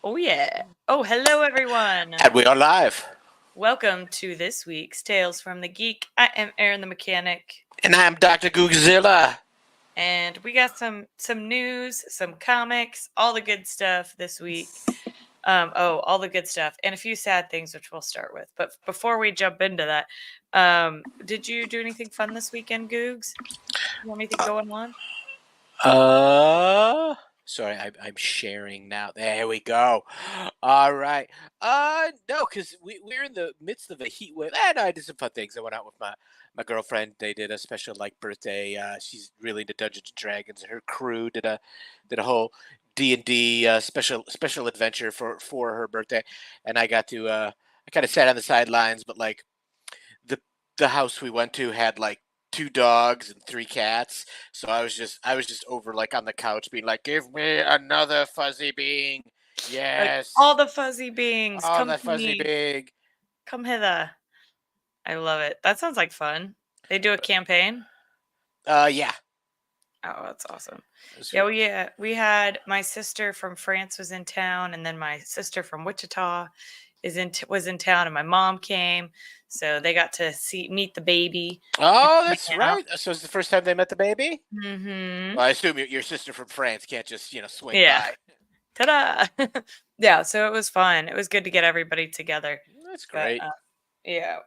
Oh, yeah. Oh, hello, everyone. And we are live. Welcome to this week's Tales from the Geek. I am Aaron the Mechanic, And I'm Dr. Googzilla. and we got some news, some comics, all the good stuff this week. All the good stuff, and a few sad things, which we'll start with. But before we jump into that, did you do anything fun this weekend, Googs? You have anything going on? Sorry, I'm sharing now. There we go. All right. No, because we're in the midst of a heat wave. No, I did some fun things. I went out with my girlfriend. They did a special birthday. She's really into Dungeons and Dragons. Her crew did a whole D&D special adventure for her birthday, and I got to I kind of sat on the sidelines, but the the house we went to had two dogs and three cats. So I was just over on the couch being like, "Give me another fuzzy being." Like Yes. all the fuzzy beings, Oh, come that to fuzzy me, being. come hither. I love it. That sounds like fun. They do a campaign. Yeah. Oh, that's awesome. It was- Yeah, we had my sister from France was in town, and then my sister from Wichita was in town, and my mom came, so they got to meet the baby and Oh, that's hang out. right. So it's the first time they met the baby? Mm-hmm. Well, I assume your sister from France can't just, swing Yeah. by. Ta-da! Yeah, so it was fun. It was good to get everybody together. That's But great. yeah,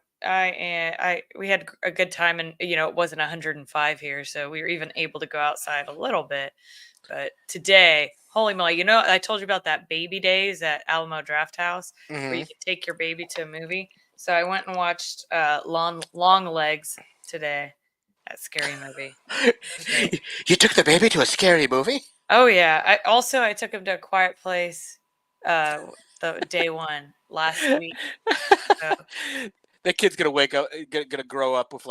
we had a good time, and it wasn't 105 here, so we were even able to go outside a little bit. But today, holy moly, I told you about that baby days at Alamo Draft House where Hmm. you could take your baby to a movie. So I went and watched Long Legs today. That scary movie. It was great. You took the baby to a scary movie? Oh yeah. I took him to a quiet place the day one last week. So That kid's gonna wake up, gonna grow up with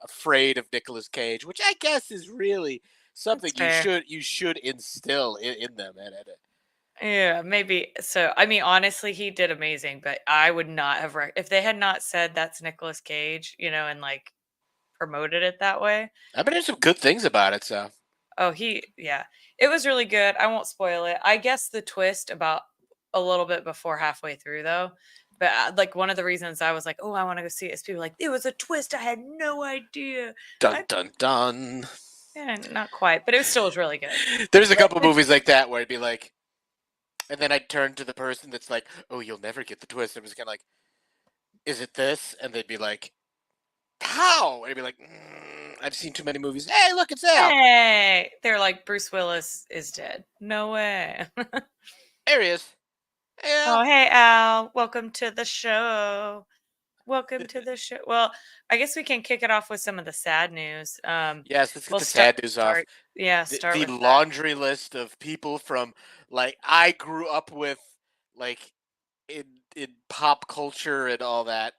afraid of Nicolas Cage, which I guess is really something that's you fair. should instill in them. Yeah, maybe. So, I mean, honestly, he did amazing, but I would not have if they had not said that's Nicolas Cage, and like promoted it that way. I've been hearing some good things about it. So Oh, yeah, it was really good. I won't spoil it. I guess the twist about a little bit before halfway through, though. But like one of the reasons I was like, oh, I want to go see it is people were like, it was a twist. I had no idea. dun I, dun dun. yeah, not quite, but it still was really good. There's a couple movies like that where it'd be like, and then I'd turn to the person that's like, "Oh, you'll never get the twist." I'm just kind of like, "Is it this?" And they'd be like, "How?" And I'd be like, "I've seen too many movies." Hey, look, it's Al. Hey, they're like Bruce Willis is dead. No way. There he is. Hey, Oh, Al. hey, Al. Welcome to the show. Welcome to the show. Well, I guess we can kick it off with some of the sad news. Yes, let's get We'll the sad news off. start. Yeah, The, start the with that. laundry list of people from I grew up with like in pop culture and all that.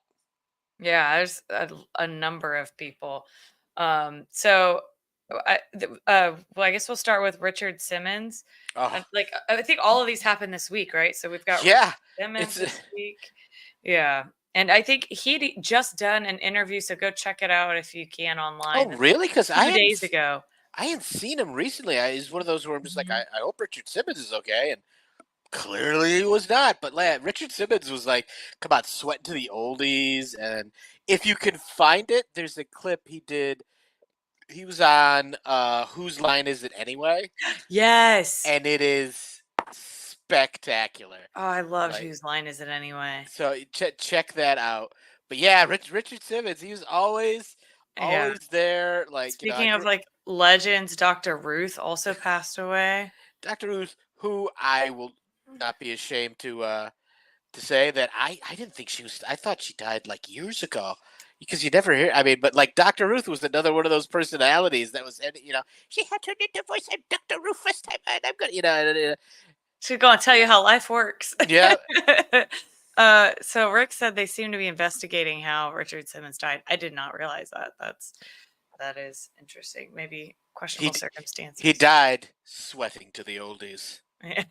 Yeah, there's a number of people. So, well, I guess we'll start with Richard Simmons. Oh, I think all of these happened this week, right? So we've got Richard yeah. Simmons It's this week. Yeah. And I think he'd just done an interview, so go check it out if you can Oh, online. This really? Because a few days ago. I hadn't seen him recently. He's one of those where I'm just like, Mhm. I hope Richard Simmons is okay, and clearly he was not. But Richard Simmons was like, come on, sweating to the oldies, and if you can find it, there's a clip he did. He was on Whose Line Is It Anyway? Yes. And it is spectacular. Oh, I loved Like, Whose Line Is It Anyway? so check that out. But yeah, Richard Simmons, he was Yeah. always there. I Speaking of grew like legends, Dr. Ruth also passed away. Dr. Ruth, who I will not be ashamed to say that I didn't think she was. I thought she died like years ago. Because you never hear. I mean, but Dr. Ruth was another one of those personalities that was, she had turned into voice. I'm Dr. Ruth this time, and I'm gonna, She's going to tell you how life works. yeah. So Rick said they seem to be investigating how Richard Simmons died. I did not realize that. That is interesting. Maybe He questionable he circumstances. died sweating to the oldies. Yeah.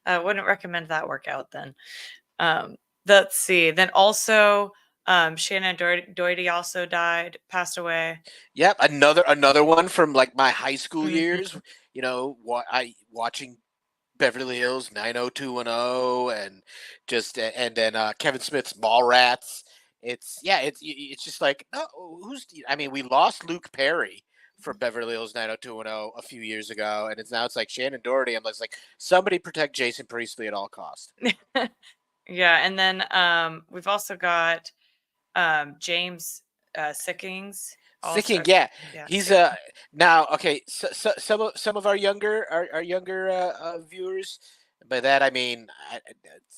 I wouldn't recommend that workout then. Let's see. Then also, Shannon Doherty also passed away. Yep, another one from my high school Mhm. years. I watching Beverly Hills 90210 and and then Kevin Smith's Mallrats. It's just like, no, who's I mean, we lost Luke Perry from Beverly Hills 90210 a few years ago, and it's like Shannon Doherty. I'm just like, somebody protect Jason Priestley at all costs. Yeah, and then we've also got James Sickings also. Sicking, yeah, Yeah, he's Sickings. now okay. So some of our younger viewers, by that I mean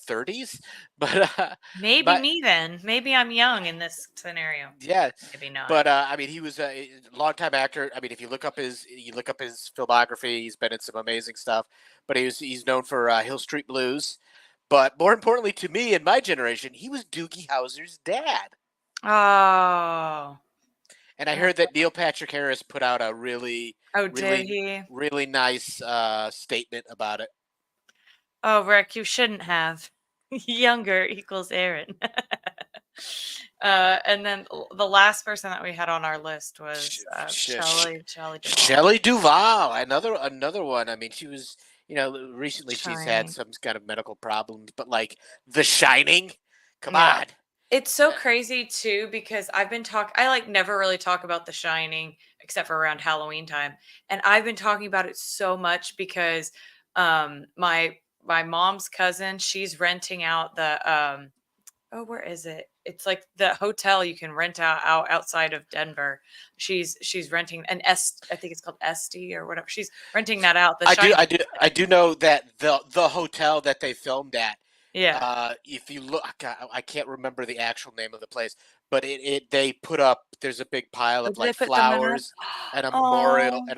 30s, but Maybe but me then. Maybe I'm young in this scenario. yeah, Maybe not. but I mean, he was a longtime actor. I mean, if you look up his filmography, he's been in some amazing stuff. But he's known for Hill Street Blues. But more importantly to me in my generation, he was Doogie Howser's dad. Oh. And I heard that Neil Patrick Harris put out a really, Oh, did really, he? really nice statement about it. Oh, Rick, you shouldn't have. Younger equals Aaron. And then the last person that we had on our list was Shelley Duvall. Shelley Duvall, another one. I mean, she was, recently she's had Shining. some kind of medical problems, but like The Shining, come Yeah. on. It's so Uh, crazy too because I like never really talk about The Shining except for around Halloween time. And I've been talking about it so much because my mom's cousin, she's renting out the oh, where is it? It's like the hotel you can rent out outside of Denver. She's renting an I think it's called Esty or whatever. She's renting that out. The Shining. I do know that the hotel that they filmed at. Yeah. If you look, God, I can't remember the actual name of the place, but they put up. There's a big pile Oh, of did they like put them in up? flowers and a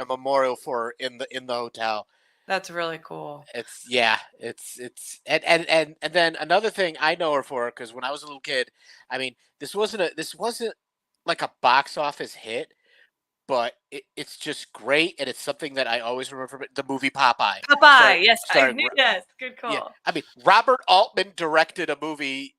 memorial Oh, for her in the hotel. that's really cool. And then another thing I know her for, because when I was a little kid, I mean, this wasn't like a box office hit, but it's just great, and it's something that I always remember from the movie Popeye. Popeye. Yes, I Starring knew that. Good yeah, call. I mean, Robert Altman directed a movie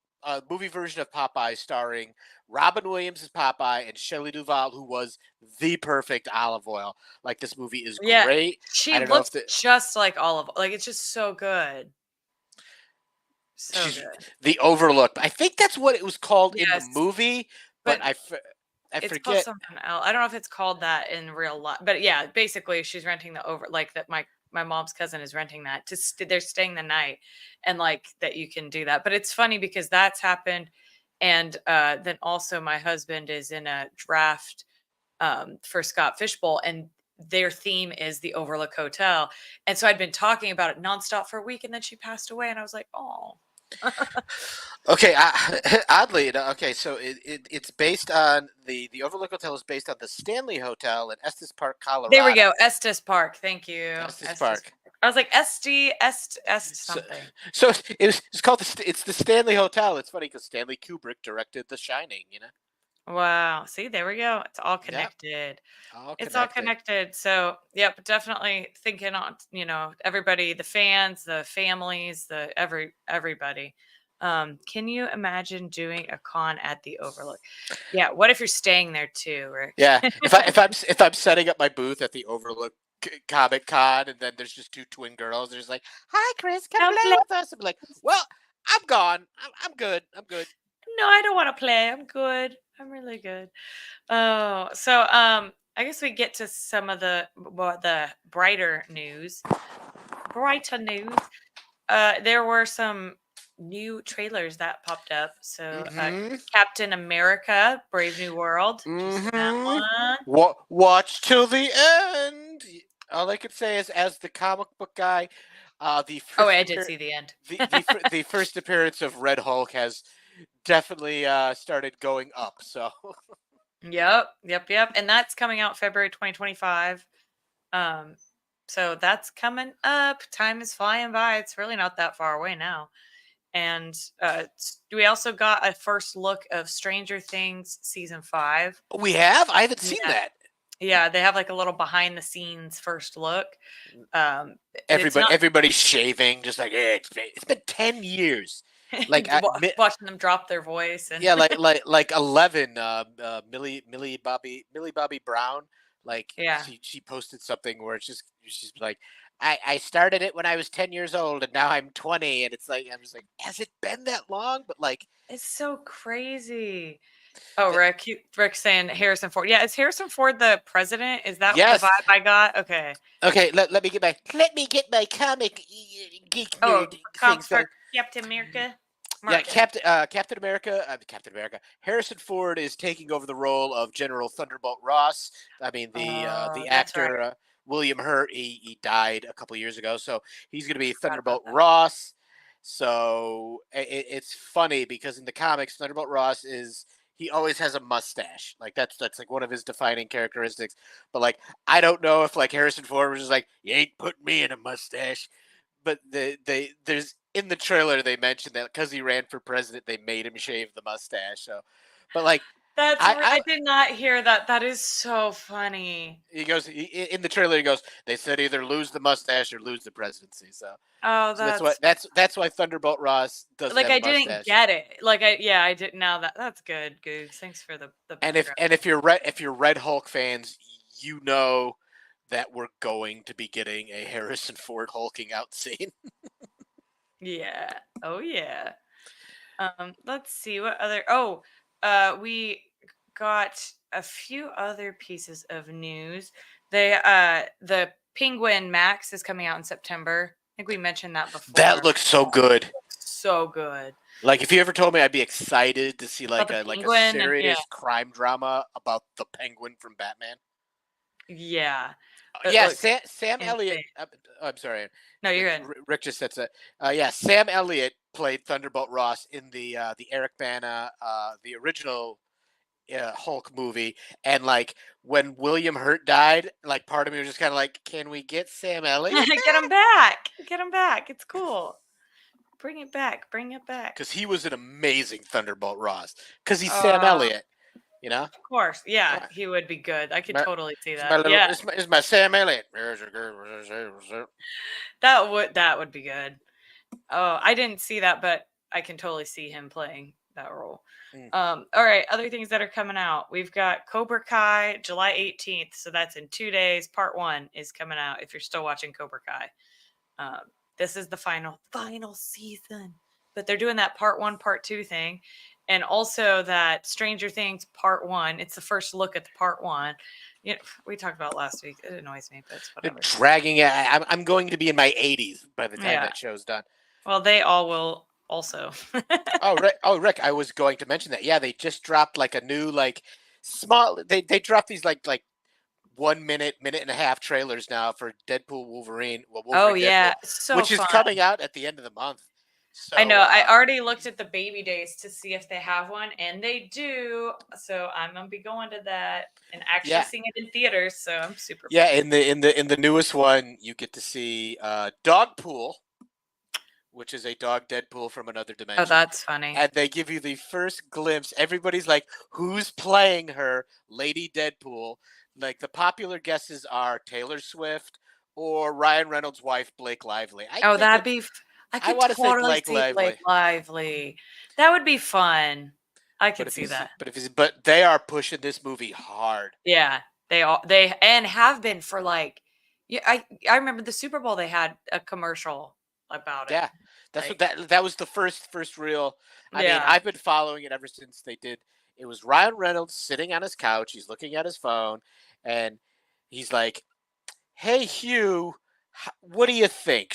version of Popeye starring Robin Williams as Popeye and Shelley Duvall, who was the perfect olive oil. Like, this movie is Yeah, great. she I don't know looks if just like Olive. Like it's just so good. So she's good. the Overlook. I think that's what it was called in the Yes, movie, but but I it's called forget. something else. I don't know if it's called that in real life, but yeah, basically she's renting the over like that. My mom's cousin is renting that they're staying the night, and like that you can do that. But it's funny because that's happened, and then also my husband is in a draft for Scott Fishbowl, and their theme is the Overlook Hotel. And so I'd been talking about it nonstop for a week, and then she passed away, and I was like, oh. Okay, oddly, okay, so it's based on the Overlook Hotel is based on the Stanley Hotel in Estes Park, There we Colorado. go. Estes Park. Thank you. Estes Estes Park. Park. I was like Est So, something. so it's called it's the Stanley Hotel. It's funny because Stanley Kubrick directed The Shining. Wow. See, there we go. It's all Yeah, connected. all It's all connected. connected. So, yep, definitely thinking on, everybody, the fans, the families, everybody. Can you imagine doing a con at the Overlook? Yeah. What if you're staying there too, Rick? Yeah, if I'm setting up my booth at the Overlook Comic Con, and then there's just two twin girls, there's like, "Hi, Chris, come Come play play. with us." I'm like, "Well, I'm gone. I'm good. I'm good." No, I don't want to play. I'm good. I'm really good. Oh, so I guess we get to some of the brighter news. Brighter news. There were some new trailers that popped up. So Mm-hmm. Captain America, Brave New World. Did you see that Mm-hmm. one? Watch till the end. All I can say is, as the comic book guy, the Oh, wait, first I did see the end. the first appearance of Red Hulk has definitely started going up. So Yep. And that's coming out February 2025. Um, so that's coming up. Time is flying by. It's really not that far away now. And we also got a first look of Stranger Things season 5. we have. I haven't seen Yeah. that. Yeah, they have like a little behind the scenes first look. It's not Everybody's shaving, just like, it's been 10 years. Like watching them drop their voice and yeah, like 11. Millie Bobby Brown. Like yeah. she posted something where she's like, I started it when I was 10 years old, and now I'm 20, and it's like I'm just like, has it been that long? But like, It's so crazy. Oh, the, Rick's saying Harrison Ford. Yeah, is Harrison Ford the president? Is that the vibe yes. I got? Okay. Okay, let me get my comic geek Oh, nerd things comps for going. Captain America. Yeah, America. Captain America. Harrison Ford is taking over the role of General Thunderbolt Ross. I mean, the That's right. actor William Hurt, he died a couple years ago, so he's going to be Forgot about Thunderbolt that. Ross. So it's funny because in the comics, Thunderbolt Ross is he always has a mustache. Like that's like one of his defining characteristics. But like I don't know if like Harrison Ford was just like, you ain't putting me in a mustache, but there's in the trailer they mentioned that because he ran for president, they made him shave the mustache. So, but like I did not hear that. That is so funny. he goes in the trailer. He goes, they said either lose the mustache or lose the presidency. So, Oh, so that's why Thunderbolt Ross doesn't like have a I didn't mustache. get it. I didn't. Now that's good, Googs. Thanks for the background. And if you're Red Hulk fans, you know that we're going to be getting a Harrison Ford hulking out scene. Yeah. Oh yeah. Let's see what other. Oh, we got a few other pieces of news. The Penguin Max is coming out in September. I think we mentioned that That before. looks so good. So good. Like if you ever told me I'd be excited to see About the like a penguin and yeah, serious crime drama about the Penguin from Batman. yeah. It Yeah, looks Sam Elliott. insane. I'm sorry, No, you're good. Rick just said that. Yeah, Sam Elliott played Thunderbolt Ross in the Eric Bana the original Hulk movie, and like when William Hurt died, like part of me was just kind of like, can we get Sam Elliott Get him back? back. Get him back. It's cool. Bring it back. Bring it back. Because he was an amazing Thunderbolt Ross. Because he's Sam Uh, Elliott, you know. of course. Yeah, Yeah. he would be good. I could My, totally see it's that. my little, Yeah, it's my Sam Elliott. that would be good. Oh, I didn't see that, but I can totally see him playing that role. Mm. All right, other things that are coming out. We've got Cobra Kai July 18th, so that's in 2 days. Part 1 is coming out if you're still watching Cobra Kai. Um, this is the final season, but they're doing that part 1, part 2 thing, and also that Stranger Things part 1. It's the first look at the part 1. You know, we talked about last week. It annoys me, but it's whatever. Dragging it. I'm going to be in my 80s by the time Yeah. that show's done. Well, they all will also. Rick, I was going to mention that. Yeah, they just dropped like a new like small. They dropped these like 1 minute, minute and a half trailers now for Deadpool Wolverine. Well, Oh Wolverine Deadpool, yeah, so which is fun. coming out at the end of the month. I know. So I already looked at the baby days to see if they have one, and they do. So I'm gonna be going to that and actually yeah, seeing it in theaters. So I'm super yeah. pumped. In the newest one, you get to see Dogpool, which is a dog Deadpool from another Oh, dimension. that's funny. And they give you the first glimpse. Everybody's like, who's playing her, Lady Deadpool? Like the popular guesses are Taylor Swift or Ryan Reynolds' wife, Blake Lively. I Oh, think that'd be. it's, I I could want to say totally Blake see Blake Lively. Lively. That would be fun. I could see that. But they are pushing this movie hard. Yeah, they and have been for like. Yeah, I remember the Super Bowl. They had a commercial about it. Yeah, that's what Like, that was the first real. I mean, yeah. I've been following it ever since they did. It was Ryan Reynolds sitting on his couch. He's looking at his phone, and he's like, "Hey Hugh, what do you think?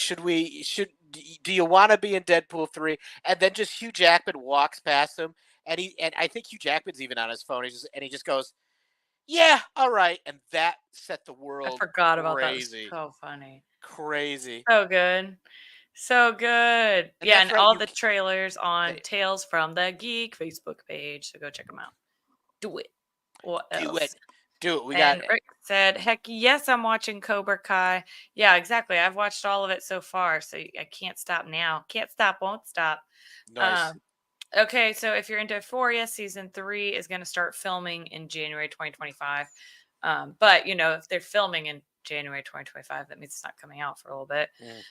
Do you want to be in Deadpool 3?" And then just Hugh Jackman walks past him, and I think Hugh Jackman's even on his phone. He just goes, "Yeah, all right," and that set the I world forgot about that. It was crazy, so funny. crazy. So good. So good. And Yeah, that's and right. all the trailers on They Tales from the Geek Facebook page. So go check them out. Do it. What do else? it, do it. We got And Rick said, heck yes, I'm watching Cobra Kai. Yeah, exactly. I've watched all of it so far. So I can't stop now. Can't stop, won't stop. nice. Um, okay, so if you're into Euphoria, season 3 is going to start filming in January 2025. But, if they're filming in January 2025, that means it's not coming out for a little bit. Mm.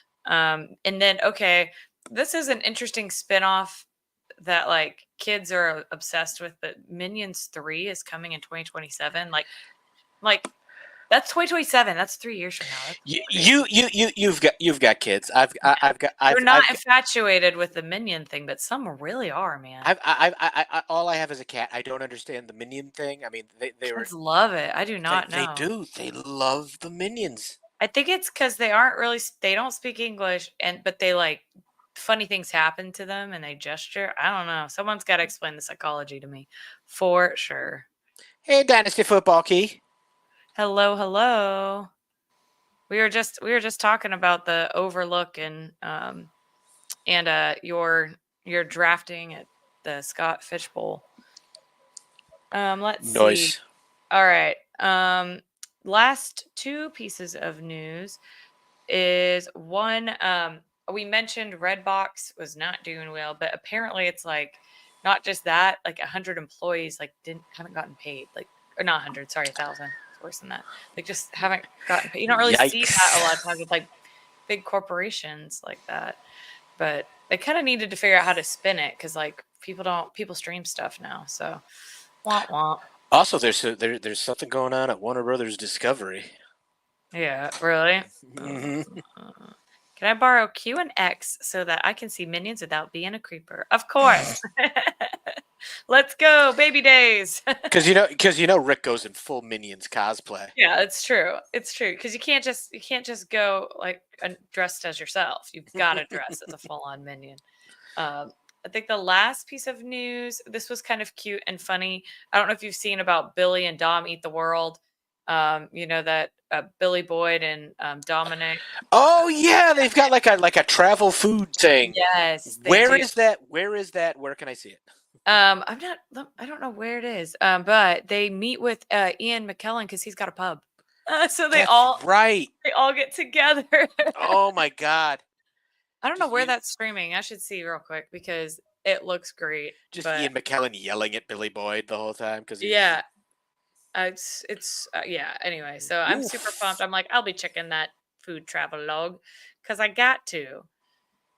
And then, okay, this is an interesting spinoff that like kids are obsessed with, but Minions 3 is coming in 2027. Like That's 2027. That's 3 years from now. That's You crazy. you've got kids. They're not infatuated with the minion thing, but some really are, man. all I have is a cat. I don't understand the minion thing. I mean, they were Kids love it. I do not they know. do. They love the minions. I think it's because they aren't really they don't speak English, but they like funny things happen to them and they gesture. I don't know. Someone's got to explain the psychology to me for sure. Hey, Dynasty Football Key. Hello, hello. We were just talking about the overlook and your drafting at the Scott Fish Bowl. Let's see. Noise. All right. Last two pieces of news is one. We mentioned Redbox was not doing well, but apparently it's like not just that. Like 100 employees like haven't gotten paid. Like or not 100. Sorry, 1,000. It's worse than that. Like just haven't gotten paid. You don't really see that a lot of Yikes. times with like big corporations like that. But they kind of needed to figure out how to spin it because like people stream stuff now. So womp womp. Also, there's something going on at Warner Brothers Discovery. Yeah, really. Hmm. Can I borrow Q and X so that I can see minions without being a creeper? Of course. Let's go, baby days. Because you know Rick goes in full Minions cosplay. Yeah, it's true. It's true because you can't just go like dressed as yourself. You've got to dress as a full-on minion. I think the last piece of news. This was kind of cute and funny. I don't know if you've seen about Billy and Dom Eat the World. You know that Billy Boyd and Dominic. Oh yeah, they've got like a travel food thing. Yes, they Where do. is that? Where is that? Where can I see it? I'm not. I don't know where it is. But they meet with Ian McKellen because he's got a pub. So they That's all right. they all get together. Oh my God. I don't know Just where Ian, that's streaming. I should see real quick because it looks great. just But Ian McKellen yelling at Billy Boyd the whole time because he's yeah, it's yeah. Anyway, so I'm super pumped. oof. I'm like, I'll be checking that food travel log because I got to.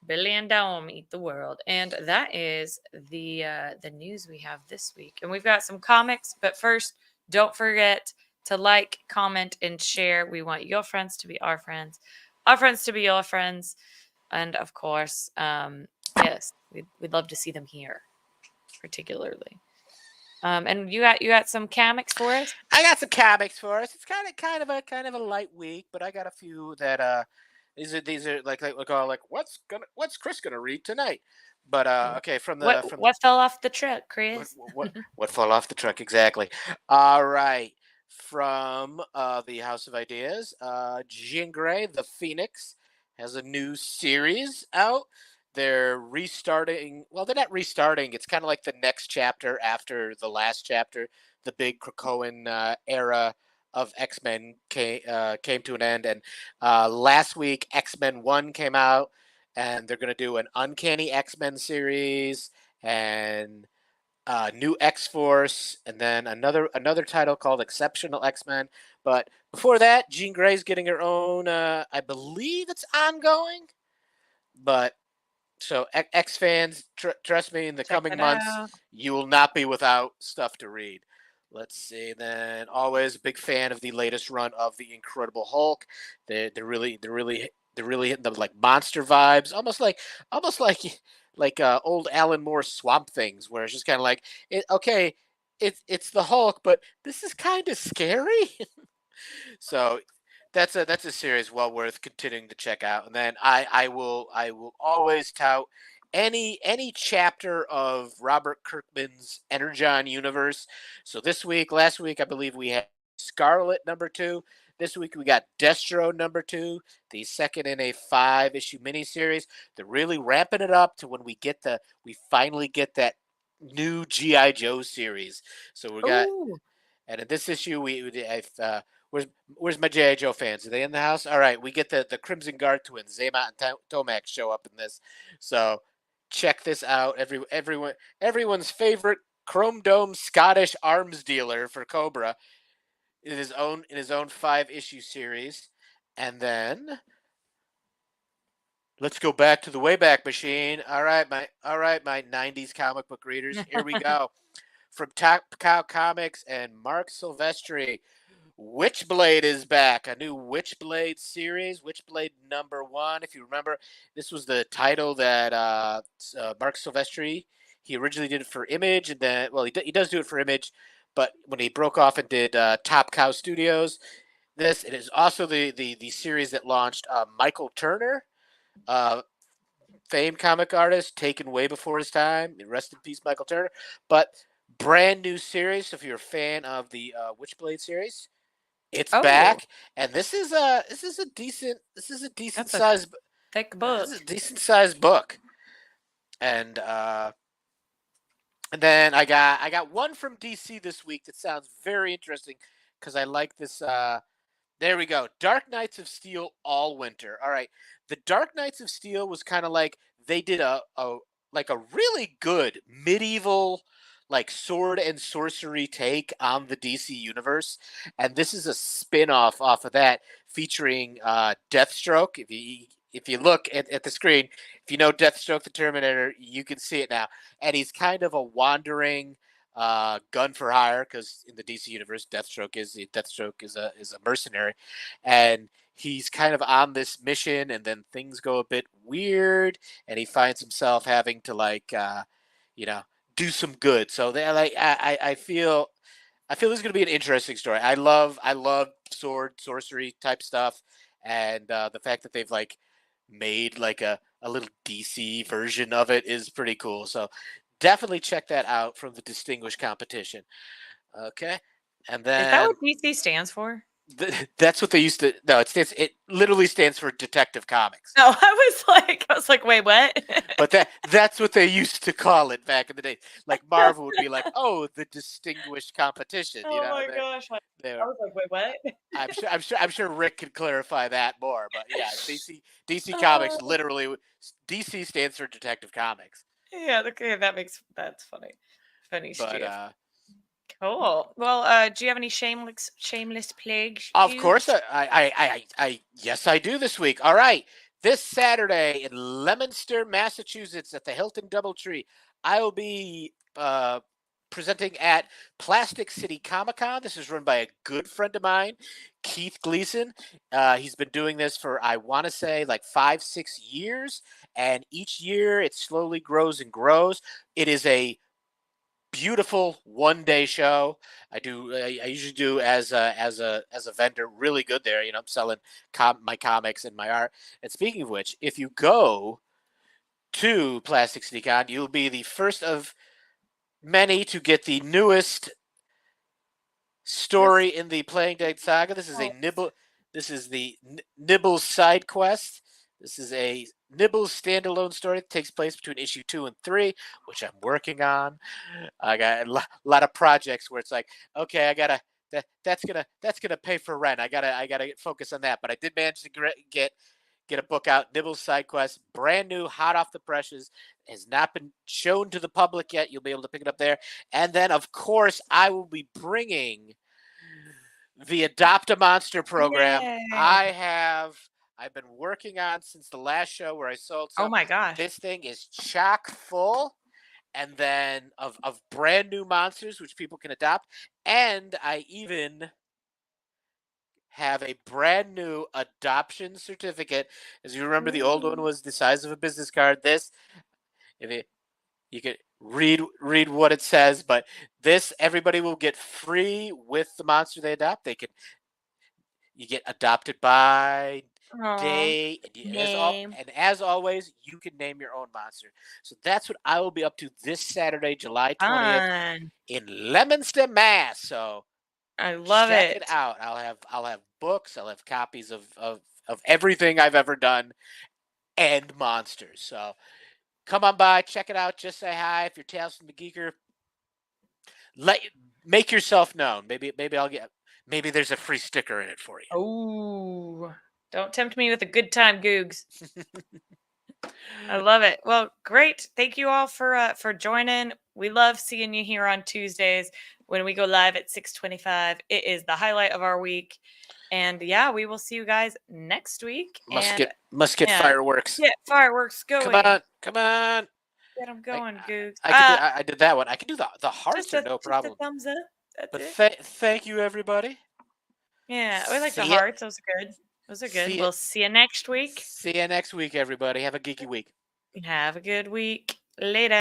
Billy and Dome eat the world, and that is the news we have this week. And we've got some comics, but first, don't forget to like, comment, and share. We want your friends to be our friends to be your friends, and of course, yes, we'd love to see them here, particularly. And you got some comics for us? I got some comics for us. It's kind of a light week, but I got a few that these are like all like what's Chris gonna read tonight? But okay, from What the what fell off the truck, what Chris? what fell off the truck exactly? All right, from the House of Ideas, Jean Grey, the Phoenix, has a new series out. They're restarting. Well, they're not restarting. It's kind of like the next chapter after the last chapter. The big Krakoan era of X Men came to an end, and last week X Men One came out, and they're going to do an Uncanny X Men series and New X Force, and then another title called Exceptional X Men. But before that, Jean Grey's getting her own. I believe it's ongoing, but so X fans, trust me, in the Check coming it months, out. you will not be without stuff to read. Let's see. Then always a big fan of the latest run of the Incredible Hulk. They're really hitting the like monster vibes, almost like old Alan Moore Swamp Things, where it's just kind of like okay, it's the Hulk, but this is kind of scary. So that's a series well worth continuing to check out. And then I will always tout any chapter of Robert Kirkman's Energon universe. So last week I believe we had Scarlet #2. This week we got Destro #2, the second in a 5-issue miniseries. They're really ramping it up to when we finally get that new GI Joe series. So we got Ooh. and in this issue, where's my J.I. Joe fans? Are they in the house? All right, we get the Crimson Guard twins, Zaymot and Tomac show up in this. So check this out. Everyone's favorite Chrome Dome Scottish arms dealer for Cobra in his own 5-issue series. And then let's go back to the Wayback Machine. All right, my 90s comic book readers. Here we go. From Top Cow Comics and Mark Silvestri. Witchblade is back. A new Witchblade series, Witchblade #1. If you remember, this was the title that Mark Silvestri, he originally did it for Image, and then, well, he does do it for Image, but when he broke off and did Top Cow Studios, it is also the series that launched Michael Turner, uh, famed comic artist, taken way before his time. Rest in peace, Michael Turner. But brand new series. So if you're a fan of the Witchblade series, it's Oh, back, and this is a decent that's a size thick this book. is a decent sized book, and then I got one from DC this week that sounds very interesting because I like this. There we go. Dark Knights of Steel All Winter. All right. The Dark Knights of Steel was kind of like they did a really good medieval like sword and sorcery take on the DC universe, and this is a spin-off off of that featuring Deathstroke. If you look at the screen, if you know Deathstroke the Terminator, you can see it now. And he's kind of a wandering gun for hire because in the DC universe, Deathstroke is a mercenary, and he's kind of on this mission, and then things go a bit weird, and he finds himself having to you know, do some good. So they like I feel this is going to be an interesting story. I love sword sorcery type stuff, and the fact that they've like made like a little DC version of it is pretty cool. So definitely check that out from the distinguished competition. Okay, and Is that what then DC stands for? that's what they used to. No, it literally stands for Detective Comics. No, I was like, wait, what? But that's what they used to call it back in the day. Like Marvel would be like, "Oh, the distinguished competition," you Oh know. my gosh. They I was like, wait, what? I'm sure Rick could clarify that more, but yeah, DC Comics Oh, literally DC stands for Detective Comics. yeah, okay, that's funny. Funny But stuff. Cool. Well, do you have any shameless plugs, of course, Googs? yes, I do this week. All right, this Saturday in Leominster, Massachusetts, at the Hilton DoubleTree, I will be presenting at Plastic City Comic Con. This is run by a good friend of mine, Keith Gleason. He's been doing this for I want to say like 5-6 years, and each year it slowly grows and grows. It is a beautiful 1 day show. I usually do as a vendor really good there. You know, I'm selling my comics and my art. And speaking of which, if you go to Plastic City Con, you'll be the first of many to get the newest What's story in the Playing Dead saga. This is a oh, Nibble. This is the Nibbles side quest. This is a Nibbles standalone story that takes place between issue 2 and 3, which I'm working on. I got a lot of projects where it's like, okay, I gotta that's gonna pay for rent. I gotta focus on that. But I did manage to get a book out, Nibbles Side Quest, brand new, hot off the presses, has not been shown to the public yet. You'll be able to pick it up there. And then, of course, I will be bringing the Adopt a Monster program. yay. I've been working on since the last show where I sold Oh some. my gosh. This thing is chock full, and then of brand new monsters which people can adopt. And I even have a brand new adoption certificate. As you remember, the old one Ooh. was the size of a business card. This, if it, you can read what it says, but this everybody will get free with the monster they adopt. You get adopted by Aw. day, Name. and as always, you can name your own monster. So that's what I will be up to this Saturday, July 20th, Fun. in Leominster, Mass. So I love check it it. out. I'll have books. I'll have copies of everything I've ever done and monsters. So come on by, check it out. Just say hi if you're Tales from the Geeker. Let make yourself known. Maybe I'll get maybe there's a free sticker in it for you. Oh, don't tempt me with a good time, Googs. I love it. Well, great. Thank you all for joining. We love seeing you here on Tuesdays when we go live at 6:25. It is the highlight of our week. And yeah, we will see you guys next week. And Must get yeah, fireworks. get fireworks Come going. on, come on. Get them I, going, Googs. I did that one. I can do the hearts are no Just a problem. thumbs up. That's But it. thank you everybody. Yeah, we like the See ya. hearts. Those are good. Those are good. See ya. We'll see you next week. See ya next week, everybody. Have a geeky week. Have a good week. Later.